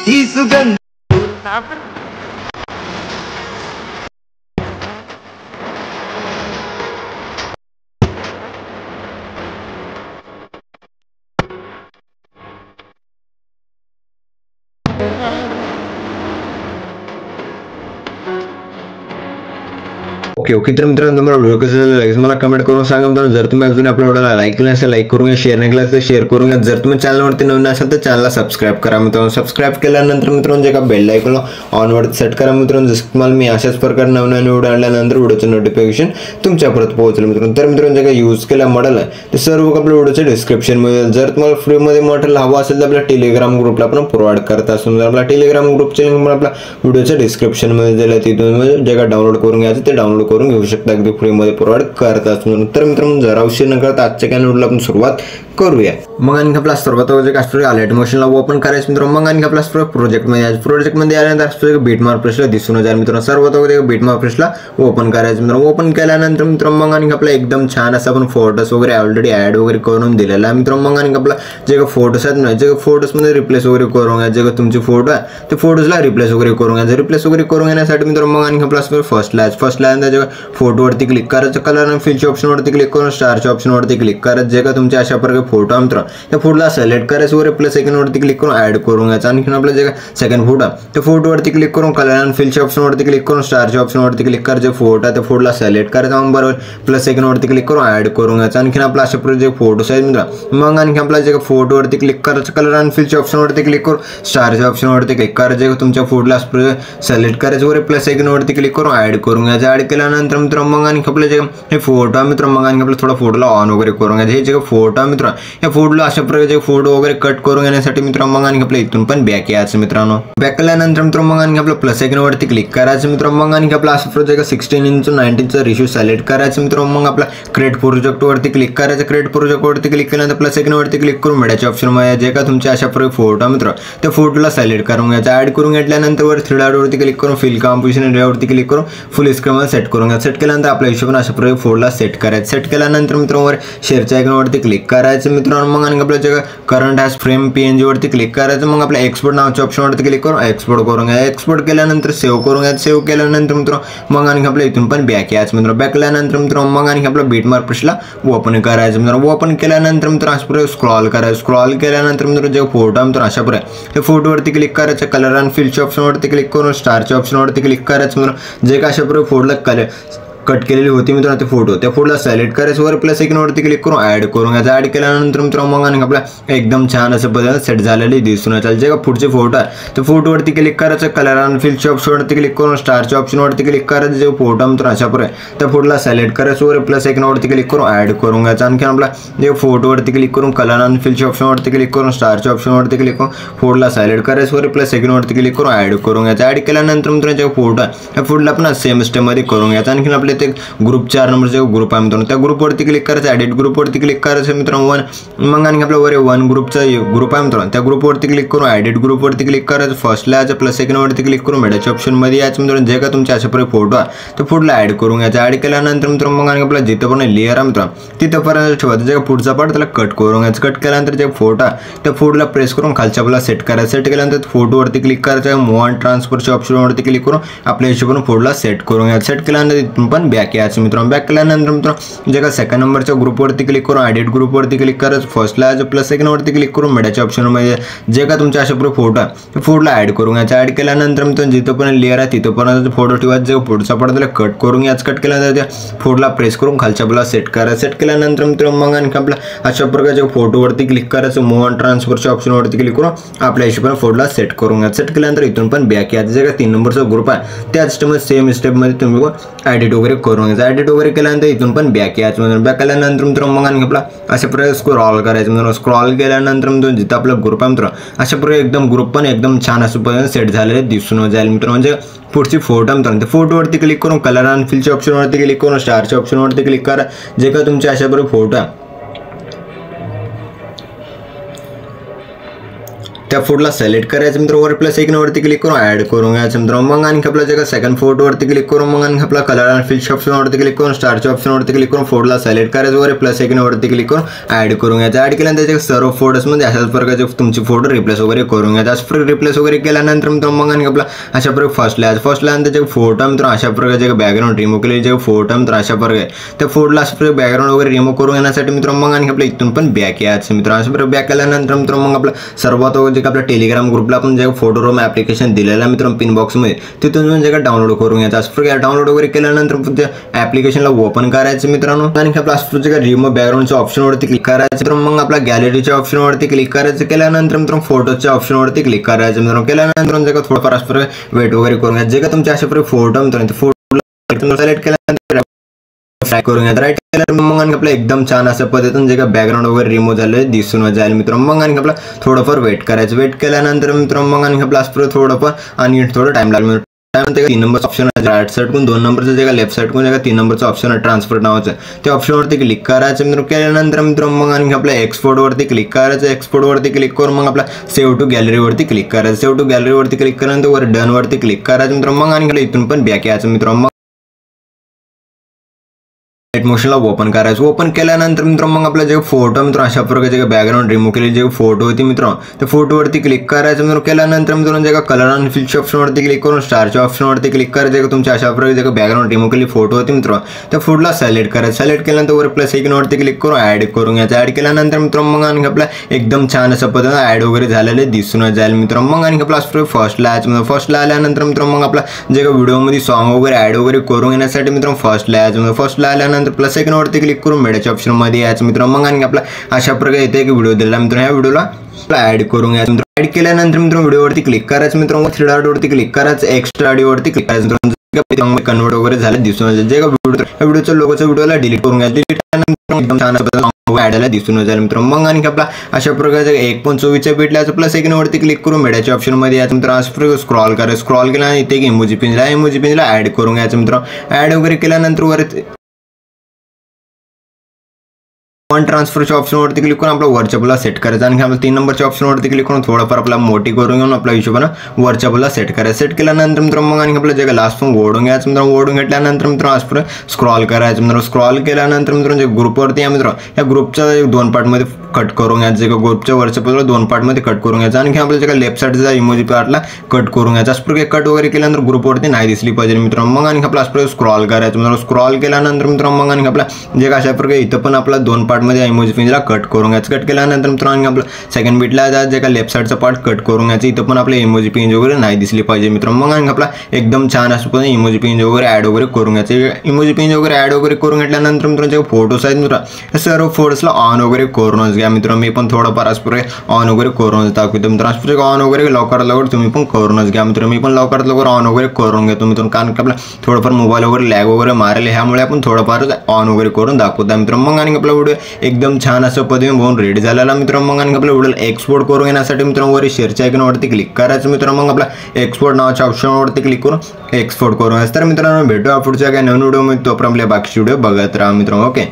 ही सुगंध। ओके तर मित्रांनो तुम्हाला व्हिडिओ कसा झाला मला कमेंट करून सांगा मित्रांनो। जर तुम्ही अजून आपल्या व्हिडिओला लाईक केलं असेल लाईक करून घ्या, शेअर नाही केलं असेल शेअर करून घ्या। जर तुम्ही चॅनलवरती नवीन असाल तर चॅनलला सबस्क्राईब करा मित्रांनो। सबस्क्राईब केल्यानंतर मित्रांनो जे का बेल आयकॉन ऑन वर सेट करा मित्रांनो, जसं तुम्हाला मी अशाच प्रकारे नवीन व्हिडिओ आणल्यानंतर व्हिडिओचं नोटिफिकेशन तुमच्यापर्यंत पोहोचेल मित्रांनो। तर मित्रांनो जे काही यूज केला मॉडेल आहे ते सर्व आपल्या व्हिडिओच्या डिस्क्रिप्शन मध्ये। जर तुम्हाला फ्रीमध्ये मॉडेल हवं असेल तर आपल्या टेलिग्राम ग्रुपला आपण प्रोव्हाइड करत असतो। आपल्या टेलिग्राम ग्रुपचे लिंक मला आपल्या व्हिडिओच्या डिस्क्रिप्शन मध्ये दिलं, तिथून जे काय डाउनलोड करून घ्यायचं ते डाउनलोड करून घेऊ शकता, अगदी फ्रीमध्ये प्रोव्हाइड करत असतो। तर मित्रांनो जरा उशीर न करता आजच्या व्हिडिओला आपण सुरुवात करूया। मग आणि आपला सर्वात अगोदर कास्टोरी अलर्ट मोशनला ओपन करायचं मित्रांनो। मग आणि आपला प्रोजेक्ट मध्ये आल्यानंतर बीटमार्क प्रेसला दिसून जाईल मित्रांनो। सर्वात अगोदर बीटमार्क प्रेसला ओपन करायचं मित्रांनो। ओपन केल्यानंतर मित्रांनो मग आणि आपला एकदम छान असं आपण फोटोस वगैरे ऑलरेडी ऍड वगैरे करून दिलेला आहे मित्रांनो। मग आणि आपला जे फोटोस आहेत ना, जे फोटोस मध्ये रिप्लेस वगैरे करून घ्या, जे तुमचे फोटो आहे ते फोटोजला रिप्लेस वगैरे करून घ्या। रिप्लेस वगैरे करून घेण्यासाठी मित्रांनो मग आणि आपला फर्स्ट लाईन जे फोटोवरती क्लिक करायचं, कलर आणि फिलच्या ऑप्शनवरती क्लिक करून स्टारच्या ऑप्शनवरती क्लिक करायचं। जे का तुमच्या अशा प्रकारे फोटो आहे मित्रांनो त्या फोटोला सिलेक्ट करायचं वर प्लस सेकंडवरती क्लिक करून ऍड करून घ्यायचं। आणखी आपलं जे सेकंड फोटो आहे त्या फोटोवरती क्लिक करून कलर आणि फिलच्या ऑप्शनवरती क्लिक करून स्टारच्या ऑप्शनवरती क्लिक करायचं। फोटो आहे त्या फोटोला सिलेक्ट करायचा, मग बरोबर प्लस सेकंडवरती क्लिक करून ऍड करून घ्यायचं। आणखी आपला अशा प्रकारे जे फोटोस आहेत मित्रांनो मग आणखी आपला जे फोटोवरती क्लिक करायचं, कलर आणि फिलच्या ऑप्शनवरती क्लिक करून स्टारच्या ऑप्शनवरती क्लिक करायचं। तुमच्या फोटोला सिलेक्ट करायचं वर प्लस सेकंडवरती क्लिक करून ऍड करून घ्यायचं। ऍड केल्यानंतर मित्रांनो मग आणखी आपलं जे हे फोटो आहे मित्रांनो मग आणखी आपलं थोडा फोटोला ऑन वगैरे करून घ्यायचं। हे जे फोटो आहे मित्रांनो या फोटोला अशा प्रकारचे फोटो वगैरे कट करून घेण्यासाठी मित्रांनो मग आणखी आपल्या इथून पण बॅक यायचं मित्रांनो। बॅक केल्यानंतर मित्रांनो मग आणखी आपलं प्लस सेकंडवरती क्लिक करायचं मित्रांनो। मग आणखी आपला अशा प्रकारचे 16 इंच 19 चा रेशो सिलेक्ट करायचं मित्रांनो। मग आपला क्रिएट प्रोजेक्ट वरती क्लिक करायचं। क्रिएट प्रोजेक्ट वरती क्लिक केल्यानंतर प्लस सेकंडवरती क्लिक करून मीडियाच्या ऑप्शन मध्ये जे का तुमच्या अशा प्रकारे फोटो मित्रांनो त्या फोटोला सिलेक्ट करून घ्यायचं। ऍड करून घेतल्यानंतर वर 3 डॉट वरती क्लिक करून फिल कॉम्पोजिशन एरियावरती क्लिक करून फुल स्क्रीन मध्ये सेट करून घ्या। सेट केल्यानंतर आपल्या हिशोबाने अशा प्रकारे फोटोला सेट करायचं। सेट केल्यानंतर मित्रांनो वर शेअरच्या आयकॉनवरती क्लिक करायचं मित्रांनो। मग आणि आपल्या जे करंट हॅज फ्रेम पीएनजी वरती क्लिक करायचं। मग आपल्या एक्सपोर्ट नावाच्या ऑप्शनवरती क्लिक करून एक्सपोर्ट करून घ्या। एक्सपोर्ट केल्यानंतर सेव्ह करून घ्या। सेव्ह केल्यानंतर मित्रांनो मग आणि आपल्या इथून पण बॅक यायचं मित्रांनो। बॅक केल्यानंतर मित्रांनो मग आणि आपला बीटमार्क प्रेसला ओपन करायचं मित्रांनो। ओपन केल्यानंतर मित्रांनो अशा प्रकारे स्क्रॉल करायचं। स्क्रॉल केल्यानंतर मित्रांनो जे फोटो आहे मित्रांनो अशा प्रकारे त्या फोटोवरती क्लिक करायचं, कलर आणि फिलच्या ऑप्शनवरती क्लिक करून स्टारच्या ऑप्शनवरती क्लिक करायचं मित्रांनो। जे का अशा प्रकारे फोटोला कलर कट केलेली होती मित्रांनो ते फोटो त्या फोटोला सिलेक्ट करायचं, वर प्लस सेकंडवरती क्लिक करून ऍड करून घ्यायचं। ऍड केल्यानंतर मित्रांनो मग आणि आपला एकदम छान असं पद्धतीने सेट झालेली दिसून येईल। जे का पुढचे फोटो आहे त्या फोटोवरती क्लिक करायचं, कलर आणि फिलच्या ऑप्शनवरती क्लिक करून स्टारच्या ऑप्शनवरती क्लिक करायचं। जे फोटो मित्रांनो अशा प्रकारे त्या फोटोला सिलेक्ट करायचं, वर प्लस सेकंडवरती क्लिक करून ऍड करून घ्यायचं। आणखी आपला जे फोटोवरती क्लिक करून कलर आणि फिलच्या ऑप्शनवरती क्लिक करून स्टारच्या ऑप्शनवरती क्लिक करून फोटोला सिलेक्ट करायचं, वर प्लस सेकंडवरती क्लिक करून ऍड करून घ्यायचं। ऍड केल्यानंतर मित्रांनो जे फोटो आहे त्या फोटोला पण सेम स्टेप मध्ये करून घ्यायचं। आणखी आपले ते ग्रुप 4 नंबरचा ग्रुप आहे मित्रांनो त्या ग्रुपवरती क्लिक करायचं, एडिट ग्रुपवरती क्लिक करायचं मित्रांनो वन। मग आणि आपल्या वर 1 ग्रुपचा ग्रुप आहे मित्रांनो त्या ग्रुपवरती क्लिक करून एडिट ग्रुपवरती क्लिक करायचं। फर्स्टला याचं प्लस सेकंडवरती क्लिक करून मीडियाच्या ऑप्शन मध्ये याचं मित्रांनो जे का तुमच्या अशा प्रकारे फोटो आहे त्या फोटोला ऍड करून घ्यायचं। ऍड केल्यानंतर मित्रांनो मग आणि आपला जिथं पण लेअर आहे मित्रांनो तिथं पर्यंत ठेवायचं। जे पुढचा पार्ट त्याला कट करून घ्यायचं। कट केल्यानंतर जे फोटो आहे त्या फोटोला प्रेस करून खालच्या आपल्याला सेट करायचं। सेट केल्यानंतर फोटोवरती क्लिक करायचं, मूव्ह ऑन ट्रान्सफरच्या ऑप्शनवरती क्लिक करून आपल्या हिशोबाने फोटोला सेट करून घ्यायचं। सेट केल्यानंतर इथून पण बॅक यायचं मित्रांनो। बॅक केल्यानंतर मित्रांनो जे का सेकंड नंबरच्या ग्रुपवरती क्लिक करून एडिट ग्रुपवरती क्लिक करायचं। फर्स्टला जो प्लस सेकंडवरती क्लिक करून मीडियाच्या ऑप्शनमध्ये जे का तुमच्या अशा प्रकारे फोटो आहे फोटोला ऍड करून घ्यायचा। ऍड केल्यानंतर मित्रांनो जिथं पण लेअर आहे तिथं पण फोटो ठेवायचा। जे पुढचा पार्ट त्याला कट करून घ्यायचं। कट केल्यानंतर त्या फोटोला प्रेस करून खालच्या आपल्याला सेट करायचं। सेट केल्यानंतर मित्रांनो मग आणखी आपला अशा प्रकारच्या फोटोवरती क्लिक करायचं, मूव्ह ऑन ट्रान्सफरच्या ऑप्शनवरती क्लिक करून आपल्या हिशोबाने फोटोला सेट करून घ्यायचं। सेट केल्यानंतर इथून पण बॅक यायचं। जे का 3 नंबरचा ग्रुप आहे त्याच सेम स्टेपमध्ये तुम्ही एडिट वगैरे करून घ्यायचं। एडिट वगैरे केल्यानंतर इथून पण बॅक यायचं। बॅक केल्यानंतर मित्रांनो मग आणखी आपला अशा प्रकारे स्क्रॉल करायचं मित्रांनो। स्क्रॉल केल्यानंतर मित्रांनो जिथं आपला ग्रुप आहे मित्रांनो अशा प्रकारे एकदम ग्रुप पण एकदम छान असं पद्धतीने सेट झालेले दिसून जाईल मित्रांनो। म्हणजे पुढची फोटो मित्रांनो त्या फोटोवरती क्लिक करून कलर आणि फिलच्या ऑप्शनवरती क्लिक करून स्टारच्या ऑप्शनवरती क्लिक करा। जे का तुमच्या अशा प्रकारे फोटो आहे त्या फोटोला सिलेक्ट करायचं मित्रांनो, वर प्लस आयकॉनवरती क्लिक करून ऍड करून घ्यायचं मित्रांनो। मग आणखी आपला जे सेकंड फोटोवरती क्लिक करून मग आणखी आपला कलर आणि फिल्टर ऑप्शनवरती क्लिक करून स्टारच्या ऑप्शनवरती क्लिक करून फोटोला सिलेक्ट करायचं, वर प्लस आयकॉनवरती क्लिक करून ऍड करून घ्यायचं। ऍड केल्यानंतर त्याचे सर्व फोटोजमध्ये अशाच प्रकारचे तुमचे फोटो रिप्लेस वगैरे करून घ्यायचे। अशा रिप्लेस वगैरे केल्यानंतर मित्रांनो मग आणखी आपला अशा प्रकारे फर्स्ट लाईन त्याचे फोटो मित्रांनो अशा प्रकारचे बॅकग्राऊंड रिमूव्ह केले, जे फोटो मित्रांनो अशा प्रकारे त्या फोटोला अशा प्रकारे बॅकग्राऊंड वगैरे रिमूव्ह करून घेण्यासाठी मित्रांनो मग आणखी आपल्या इथून पण बॅक यायचं मित्रांनो। अशा प्रकारे बॅक केल्यानंतर मित्रांनो मग आपला सर्वात जे आपल्या टेलिग्राम ग्रुपला आपण जे फोटो रूम ऍप्लिकेशन दिलेला मित्रांनो पिन बॉक्स मध्ये, तिथून जे डाउनलोड करून घ्यायचं। अशा प्रकारे डाउनलोड वगैरे केल्यानंतर त्या ऍप्लिकेशनला ओपन करायचं मित्रांनो। आणखी आपला असं जे रिमूव्ह बॅकग्राऊंडच्या ऑप्शनवरती क्लिक करायचं, तर मग आपला गॅलरीच्या ऑप्शनवरती क्लिक करायचं। केल्यानंतर मित्रांनो फोटोच्या ऑप्शनवरती क्लिक करायचं मित्रांनो। केल्यानंतर जे थोडंफार असं प्रकारे वेट वगैरे करून घ्यायचं। जे का तुमच्या अशा प्रकारे फोटो मित्रांनो फोटो सिलेक्ट केल्यानंतर फ्राय करून घ्यायचं। राईट केल्यानंतर मग आणखी आपला एकदम छान अशा पद्धतीने जे का बॅकग्राऊंड वगैरे रिमूव्ह झालं दिसून जाईल मित्रांनो। मग आणखी आपला थोडंफार वेट करायचं। वेट केल्यानंतर मित्रांनो मग आणखी आपला असं थोडंफार आणि थोडं टाइम लागेल। त्यानंतर 3 नंबरचा ऑप्शन आहे, राईट साइडकडून 2 नंबरचं जे का लेफ्ट साइडकडून जे का 3 नंबरचा ऑप्शन आहे ट्रान्सफर नावाचं, त्या ऑप्शनवरती क्लिक करायचं मित्रांनो। केल्यानंतर मित्रांनो मग आणखी आपल्या एक्सपोर्टवरती क्लिक करायचं। एक्सपोर्टवरती क्लिक करून मग आपला सेव्ह टू गॅलरीवरती क्लिक करायचं। सेव्ह टू गॅलरीवरती क्लिक केल्यानंतर वर डन वरती क्लिक करायचं मित्रांनो। मग आणखी इथून पण बॅक यायचं मित्रांनो। मोशनला ओपन करायचं। ओपन केल्यानंतर मित्रांनो मग आपला जे फोटो मित्रांनो अशा प्रकारचे बॅकग्राऊंड रिमूव्ह केले जे फोटो होती मित्रांनो, त्या फोटोवरती क्लिक करायचं मित्रांनो। केल्यानंतर मित्रांनो जे का कलर आणि फिल्टर ऑप्शनवरती क्लिक करून स्टारच्या ऑप्शनवरती क्लिक करायचं। जे तुमच्या अशा प्रकारे जे बॅकग्राऊंड रिमूव्ह केली फोटो होती मित्रांनो, त्या फोटोला सिलेक्ट करायचं। सिलेक्ट केल्यानंतर वर प्लस आयकॉनवरती क्लिक करून ऍड करून घ्यायचं। ऍड केल्यानंतर मित्रांनो मग आणखी आपला एकदम छान अशा पद्धतीने ऍड वगैरे झालेले दिसून जाईल मित्रांनो। मग आणखी आपला फर्स्टला यायचं। फर्स्टला आल्यानंतर मित्रांनो मग आपला जे का व्हिडिओमध्ये सॉन्ग वगैरे ऍड वगैरे करून घेण्यासाठी मित्रांनो फर्स्टला यायचं। फर्स्टला आल्यानंतर प्लस आयकॉनवरती क्लिक करून मीडियाच्या ऑप्शन मध्ये यायचं मित्रांनो। मग आणखी आपला अशा प्रकारे इथे एक व्हिडिओ दिला मित्रांनो, ह्या व्हिडिओला ऍड करून घ्यायचं। ऍड केल्यानंतर मित्रांनो व्हिडिओवरती क्लिक करायचं मित्रांनो। 3 डॉट वरती क्लिक करायचं, एक्स्ट्रा ऑडिओवरती क्लिक करायचं मित्रांनो। कन्वर्ट वगैरे झाले दिसून जाईल। जे का व्हिडिओच्या लोगोच्या व्हिडिओला डिलीट करून घ्यायचं। डिलीट केल्यानंतर एकदम छान ऍडला दिसून जाईल मित्रांनो। मग आणखी आपला अशा प्रकारचे 1.24 भेटल्याचं प्लस आयकॉनवरती क्लिक करून मीडियाच्या ऑप्शन मध्ये यायचं मित्रांनो। असं स्क्रॉल करायचं। स्क्रॉल केल्यानंतर इथे इमोजी पिंजला, इमोजी पिंजला ऍड करून घ्यायचं मित्रांनो। ऍड वगैरे केल्यानंतर वर फंड ट्रान्सफरच्या ऑप्शनवरती क्लिक करून आपला वरच्या बाजूला सेट करायचं। आणि आपल्या 3 नंबरच्या ऑप्शनवरती क्लिक करून थोडंफार आपला मोठी करून घेऊन आपल्या हिशोबानं वरच्या बाजूला सेट करायचं। सेट केल्यानंतर मित्रांनो मग आणखी आपलं जे लास्ट पण ओढून घ्यायचं मित्रांनो। ओढून घेतल्यानंतर मित्रांनो असं स्क्रॉल करायचं मित्रांनो। स्क्रॉल केल्यानंतर मित्रांनो जे ग्रुपवरती या मित्रांनो या ग्रुपच्या 2 पार्टमध्ये कट करून घ्यायचं। जे ग्रुपच्या वरच्या बाजूला 2 पार्टमध्ये कट करून घ्यायचं। आणखी आपल्या जे लेफ्ट साईडचा इमोजी पार्टला कट करून घ्यायचा। असं प्रकारे कट वगैरे केल्यानंतर ग्रुपवरती नाही दिसली पाहिजे मित्रांनो। मग आणखी आपला असं प्रकारे स्क्रॉल करायचं मित्रांनो। स्क्रॉल केल्यानंतर मित्रांनो मग आणखी आपला जे अशा प्रकारे इथं पण आपला 2 पार्टमध्ये इमोजी पिंजला कट करून घ्यायचं। कट केल्यानंतर मित्रांनो आपलं सेकंड बीटला जे का लेफ्ट साईडचा पार्ट कट करून घ्यायचं। इथं पण आपले इमोजी पिंज वगैरे नाही दिसली पाहिजे मित्रांनो। मग आणखी आपला एकदम छान असं पण इमोजी पिंज वगैरे ऍड वगैरे करून घ्यायचं। इमोजी पिंज वगैरे ऍड वगैरे करून घेतल्यानंतर मित्रांनो जे फोटोज आहेत मित्रांनो सर्व फोटोजला ऑन वगैरे करूनच घ्या मित्रांनो। मी पण थोडंफार असं ऑन वगैरे करूनच दाखवतो मित्रांनो। ऑन वगैरे लवकरात लवकर तुम्ही पण करूनच घ्या मित्रांनो। मी पण लवकरात लवकर ऑन वगैरे करून घेतो मित्रांनो, कारण की आपला थोडंफार मोबाईल वगैरे लॅग वगैरे मारेल, ह्यामुळे आपण थोडंफार ऑन वगैरे करून दाखवतो मित्रांनो। मग आणि आपला व्हिडिओ एकदम छान असं पद्धतीने होऊन रेडी झालेला मित्रांनो। मग आणि आपल्या व्हिडिओला एक्सपोर्ट करून घेण्यासाठी मित्रांनो वर शेअरच्या आयकॉनवरती क्लिक करायचं मित्रांनो। मग आपला एक्सपोर्ट नावाच्या ऑप्शनवरती क्लिक करून एक्सपोर्ट करून घ्यायचं। तर मित्रांनो भेटूया पुढच्या काही नवीन व्हिडिओ मध्ये, तोपर्यंत आपल्या बाकीचे व्हिडिओ बघत राहा मित्रांनो। ओके.